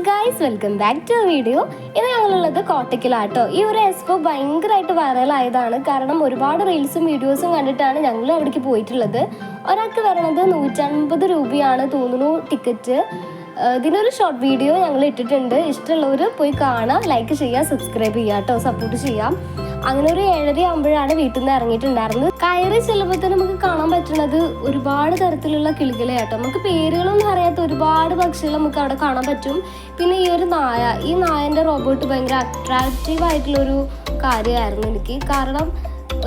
Guys, welcome back to video. ഇത് ഞങ്ങളുള്ളത് കോട്ടയ്ക്കലാട്ടോ. ഈ ഒരു എക്സ്പോ ഭയങ്കരമായിട്ട് വൈറലായതാണ്. കാരണം ഒരുപാട് റീൽസും വീഡിയോസും കണ്ടിട്ടാണ് ഞങ്ങൾ അവിടേക്ക് പോയിട്ടുള്ളത്. ഒരാൾക്ക് വരണത് 150 രൂപയാണ് തോന്നുന്നു ടിക്കറ്റ്. ഇതിനൊരു ഷോർട്ട് വീഡിയോ ഞങ്ങൾ ഇട്ടിട്ടുണ്ട്. ഇഷ്ടമുള്ളവർ പോയി കാണാം, ലൈക്ക് ചെയ്യുക, സബ്സ്ക്രൈബ് ചെയ്യുക കേട്ടോ, സപ്പോർട്ട് ചെയ്യാം. അങ്ങനെ ഒരു 7:30 ആകുമ്പോഴാണ് വീട്ടിൽ നിന്ന് ഇറങ്ങിയിട്ടുണ്ടായിരുന്നത്. കയറി ചെല്ലുമ്പോൾ തന്നെ നമുക്ക് കാണാൻ പറ്റുന്നത് ഒരുപാട് തരത്തിലുള്ള കിളികളെ കേട്ടോ. നമുക്ക് പേരുകളൊന്നും അറിയാത്ത ഒരുപാട് പക്ഷികൾ നമുക്ക് അവിടെ കാണാൻ പറ്റും. പിന്നെ ഈ ഒരു ഈ നായൻ്റെ റോബോട്ട് ഭയങ്കര അട്രാക്റ്റീവ് ആയിട്ടുള്ളൊരു കാര്യമായിരുന്നു എനിക്ക്. കാരണം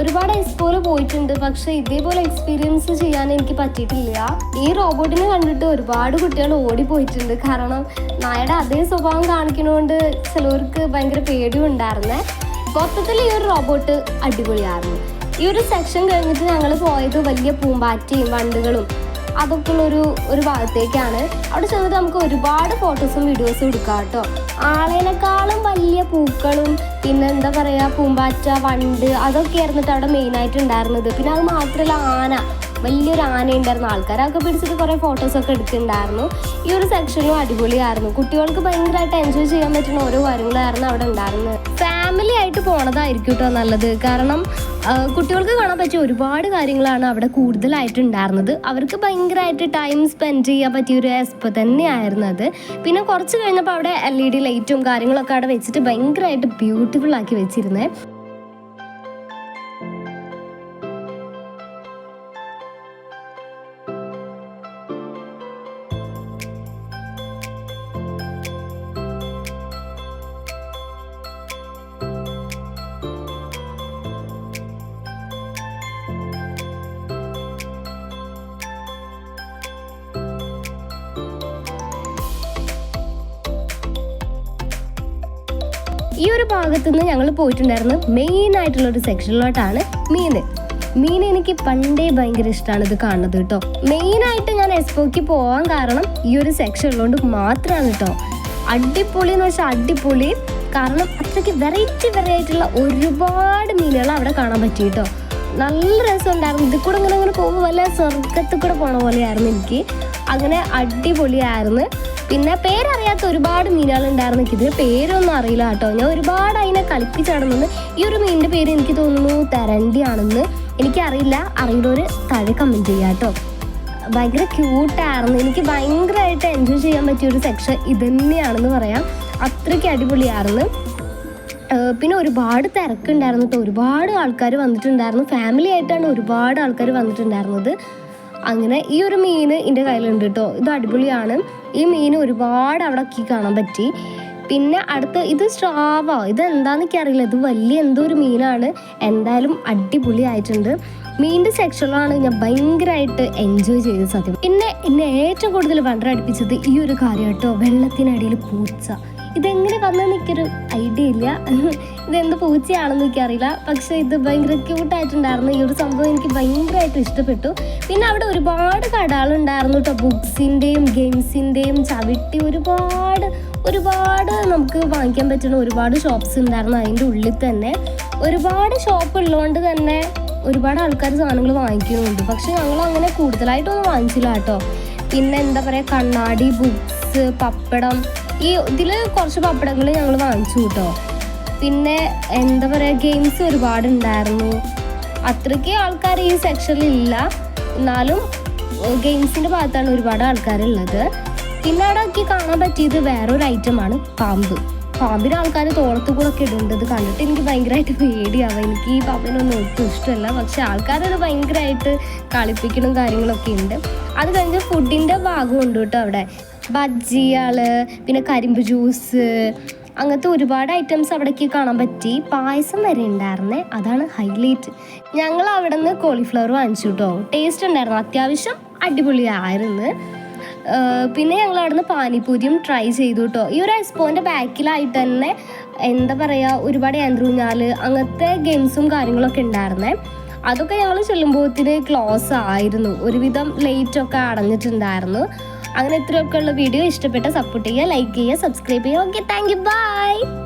ഒരുപാട് എക്സ്പോയിൽ പോയിട്ടുണ്ട്, പക്ഷെ ഇതേപോലെ എക്സ്പീരിയൻസ് ചെയ്യാൻ എനിക്ക് പറ്റിയിട്ടില്ല. ഈ റോബോട്ടിനെ കണ്ടിട്ട് ഒരുപാട് കുട്ടികൾ ഓടിപ്പോയിട്ടുണ്ട്. കാരണം നായയുടെ അതേ സ്വഭാവം കാണിക്കുന്നതുകൊണ്ട് ചിലവർക്ക് ഭയങ്കര പേടിയും ഉണ്ടായിരുന്നേ. മൊത്തത്തിൽ ഈ ഒരു റോബോട്ട് അടിപൊളിയായിരുന്നു. ഈ ഒരു സെക്ഷൻ കഴിഞ്ഞിട്ട് ഞങ്ങൾ പോയത് വലിയ പൂമ്പാറ്റയും വണ്ടുകളും അതൊക്കെ ഉള്ളൊരു ഭാഗത്തേക്കാണ്. അവിടെ ചെന്നിട്ട് നമുക്ക് ഒരുപാട് ഫോട്ടോസും വീഡിയോസും എടുക്കാം കേട്ടോ. ആളേനേക്കാളും വലിയ പൂക്കളും പിന്നെ എന്താ പറയുക, പൂമ്പാറ്റ, വണ്ട് അതൊക്കെ ആയിരുന്നിട്ട് അവിടെ മെയിനായിട്ട് ഉണ്ടായിരുന്നത്. പിന്നെ അത് മാത്രമല്ല, വലിയൊരു ആന ഉണ്ടായിരുന്നു. ആൾക്കാരൊക്കെ പിടിച്ചിട്ട് കുറേ ഫോട്ടോസൊക്കെ എടുത്തിട്ടുണ്ടായിരുന്നു. ഈ ഒരു സെക്ഷനും അടിപൊളിയായിരുന്നു. കുട്ടികൾക്ക് ഭയങ്കരമായിട്ട് എൻജോയ് ചെയ്യാൻ പറ്റുന്ന ഓരോ കാര്യങ്ങളായിരുന്നു അവിടെ ഉണ്ടായിരുന്നത്. ഫാമിലി ആയിട്ട് പോണതായിരിക്കും കേട്ടോ നല്ലത്. കാരണം കുട്ടികൾക്ക് കാണാൻ പറ്റിയ ഒരുപാട് കാര്യങ്ങളാണ് അവിടെ കൂടുതലായിട്ടുണ്ടായിരുന്നത്. അവർക്ക് ഭയങ്കരമായിട്ട് ടൈം സ്പെൻഡ് ചെയ്യാൻ പറ്റിയൊരു എക്സ്പോ തന്നെയായിരുന്നു അത്. പിന്നെ കുറച്ച് കഴിഞ്ഞപ്പോൾ അവിടെ LED ലൈറ്റും കാര്യങ്ങളൊക്കെ അവിടെ വെച്ചിട്ട് ഭയങ്കരമായിട്ട് ബ്യൂട്ടിഫുൾ ആക്കി വെച്ചിരുന്നേ. ഈ ഒരു ഭാഗത്തു നിന്ന് ഞങ്ങൾ പോയിട്ടുണ്ടായിരുന്നു മെയിൻ ആയിട്ടുള്ളൊരു സെക്ഷനിലോട്ടാണ് മീൻ എനിക്ക് പണ്ടേ ഭയങ്കര ഇഷ്ടമാണ് ഇത് കാണുന്നത് കേട്ടോ. മെയിനായിട്ട് ഞാൻ എക്സ്പോയ്ക്ക് പോകാൻ കാരണം ഈ ഒരു സെക്ഷൻ ഉള്ളതുകൊണ്ട് മാത്രമാണ് കേട്ടോ. അടിപൊളി എന്ന് വെച്ചാൽ അടിപൊളി. കാരണം അത്രയ്ക്ക് വെറൈറ്റി ആയിട്ടുള്ള ഒരുപാട് മീനുകൾ അവിടെ കാണാൻ പറ്റി കേട്ടോ. നല്ല രസമുണ്ടായിരുന്നു. ഇതിൽ കൂടെ ഇങ്ങനെ പോകുമ്പോൾ വല്ല സ്വർഗത്തിൽ കൂടെ പോണ പോലെയായിരുന്നു എനിക്ക്. അങ്ങനെ അടിപൊളിയായിരുന്നു. പിന്നെ പേരറിയാത്ത ഒരുപാട് മീനുകളുണ്ടായിരുന്നു. എനിക്ക് ഇതിന് പേരൊന്നും അറിയില്ല കേട്ടോ. ഞാൻ ഒരുപാട് അതിനെ കളിപ്പിച്ചടന്നു. ഈ ഒരു മീനിൻ്റെ പേര് എനിക്ക് തോന്നുന്നു തെരണ്ടിയാണെന്ന്. എനിക്കറിയില്ല. അറിയുന്നവർ താഴെ കമൻറ്റ് ചെയ്യാം കേട്ടോ. ഭയങ്കര ക്യൂട്ടായിരുന്നു. എനിക്ക് ഭയങ്കരമായിട്ട് എൻജോയ് ചെയ്യാൻ പറ്റിയൊരു സെക്ഷൻ ഇത് തന്നെയാണെന്ന് പറയാം. അത്രയ്ക്ക് അടിപൊളിയായിരുന്നു. പിന്നെ ഒരുപാട് തിരക്കുണ്ടായിരുന്നു കേട്ടോ. ഒരുപാട് ആൾക്കാർ വന്നിട്ടുണ്ടായിരുന്നു. ഫാമിലി ആയിട്ടാണ് ഒരുപാട് ആൾക്കാർ വന്നിട്ടുണ്ടായിരുന്നത്. അങ്ങനെ ഈ ഒരു മീൻ എൻ്റെ കയ്യിലുണ്ട് കേട്ടോ. ഇത് അടിപൊളിയാണ്. ഈ മീൻ ഒരുപാട് അവിടെ കാണാൻ പറ്റി. പിന്നെ ഇത് സ്രാവോ ഇതെന്താണെന്ന് എനിക്കറിയില്ല. ഇത് വലിയ എന്തോ ഒരു മീനാണ്. എന്തായാലും അടിപൊളിയായിട്ടുണ്ട്. മീനിൻ്റെ സെക്ഷനിലാണ് ഞാൻ ഭയങ്കരമായിട്ട് എൻജോയ് ചെയ്ത സത്യം. പിന്നെ എന്നെ ഏറ്റവും കൂടുതൽ വണ്ടറടിപ്പിച്ചത് ഈ ഒരു കാര്യം കേട്ടോ. വെള്ളത്തിനടിയിൽ പൂച്ച. ഇതെങ്ങനെ വന്നെന്ന് എനിക്കൊരു ഐഡിയ ഇല്ല. ഇതെന്ത് പൂച്ചയാണെന്ന് എനിക്കറിയില്ല. പക്ഷേ ഇത് ഭയങ്കര ക്യൂട്ടായിട്ടുണ്ടായിരുന്നു. ഈ ഒരു സംഭവം എനിക്ക് ഭയങ്കരമായിട്ട് ഇഷ്ടപ്പെട്ടു. പിന്നെ അവിടെ ഒരുപാട് കടകളുണ്ടായിരുന്നു കേട്ടോ. ബുക്സിൻ്റെയും ഗെയിംസിൻ്റെയും ചവിട്ടി ഒരുപാട് നമുക്ക് വാങ്ങിക്കാൻ പറ്റുന്ന ഒരുപാട് ഷോപ്സ് ഉണ്ടായിരുന്നു. അതിൻ്റെ ഉള്ളിൽ തന്നെ ഒരുപാട് ഷോപ്പ് ഉള്ളതുകൊണ്ട് തന്നെ ഒരുപാട് ആൾക്കാർ സാധനങ്ങൾ വാങ്ങിക്കുന്നുണ്ട്. പക്ഷെ ഞങ്ങൾ അങ്ങനെ കൂടുതലായിട്ടൊന്നും വാങ്ങിച്ചില്ല കേട്ടോ. പിന്നെ എന്താ പറയുക, കണ്ണാടി, ബുക്സ്, പപ്പടം, ഇതിൽ കുറച്ച് പപ്പടങ്ങൾ ഞങ്ങൾ വാങ്ങിച്ചു കേട്ടോ. പിന്നെ എന്താ പറയുക, ഗെയിംസ് ഒരുപാടുണ്ടായിരുന്നു. അത്രയ്ക്ക് ആൾക്കാർ ഈ സെക്ഷനിലില്ല. എന്നാലും ഗെയിംസിൻ്റെ ഭാഗത്താണ് ഒരുപാട് ആൾക്കാരുള്ളത്. പിന്നെ അവിടെ കാണാൻ പറ്റിയത് വേറൊരു ഐറ്റമാണ് പാമ്പിന് ആൾക്കാർ തോളത്ത് കൂടെ ഒക്കെ ഇടുന്നത് കണ്ടിട്ട് എനിക്ക് ഭയങ്കരമായിട്ട് പേടിയാവും. എനിക്ക് ഈ പാമ്പിനൊന്നും ഒട്ടും ഇഷ്ടമല്ല. പക്ഷെ ആൾക്കാരത് ഭയങ്കരമായിട്ട് കളിപ്പിക്കണം കാര്യങ്ങളൊക്കെ ഉണ്ട്. അത് കഴിഞ്ഞ് ഫുഡിൻ്റെ ഭാഗമുണ്ട് കേട്ടോ. അവിടെ ബജ്ജികൾ, പിന്നെ കരിമ്പ് ജ്യൂസ്, അങ്ങനത്തെ ഒരുപാട് ഐറ്റംസ് അവിടേക്ക് കാണാൻ പറ്റി. പായസം വരെ ഉണ്ടായിരുന്നേ. അതാണ് ഹൈലൈറ്റ്. ഞങ്ങൾ അവിടെ നിന്ന് കോളിഫ്ലവർ വാങ്ങിച്ചു കേട്ടോ. ടേസ്റ്റ് ഉണ്ടായിരുന്നു. അത്യാവശ്യം അടിപൊളിയായിരുന്നു. പിന്നെ ഞങ്ങൾ അവിടെ നിന്ന് പാനിപ്പൂരിയും ട്രൈ ചെയ്തു കേട്ടോ. ഈ ഒരു എക്സ്പോൻ്റെ ബാക്കിലായിട്ട് തന്നെ എന്താ പറയുക, ഒരുപാട് ഊഞ്ഞാൽ അങ്ങനത്തെ ഗെയിംസും കാര്യങ്ങളൊക്കെ ഉണ്ടായിരുന്നേ. അതൊക്കെ ഞങ്ങൾ ചെല്ലുമ്പോഴത്തിന് ക്ലോസ് ആയിരുന്നു. ഒരുവിധം ലൈറ്റൊക്കെ അടഞ്ഞിട്ടുണ്ടായിരുന്നു. അങ്ങനെ ഇത്രയൊക്കെ ഉള്ള വീഡിയോ ഇഷ്ടപ്പെട്ട സപ്പോർട്ട് ചെയ്യുക, ലൈക്ക് ചെയ്യുക, സബ്സ്ക്രൈബ് ചെയ്യുക. Okay, thank you, by.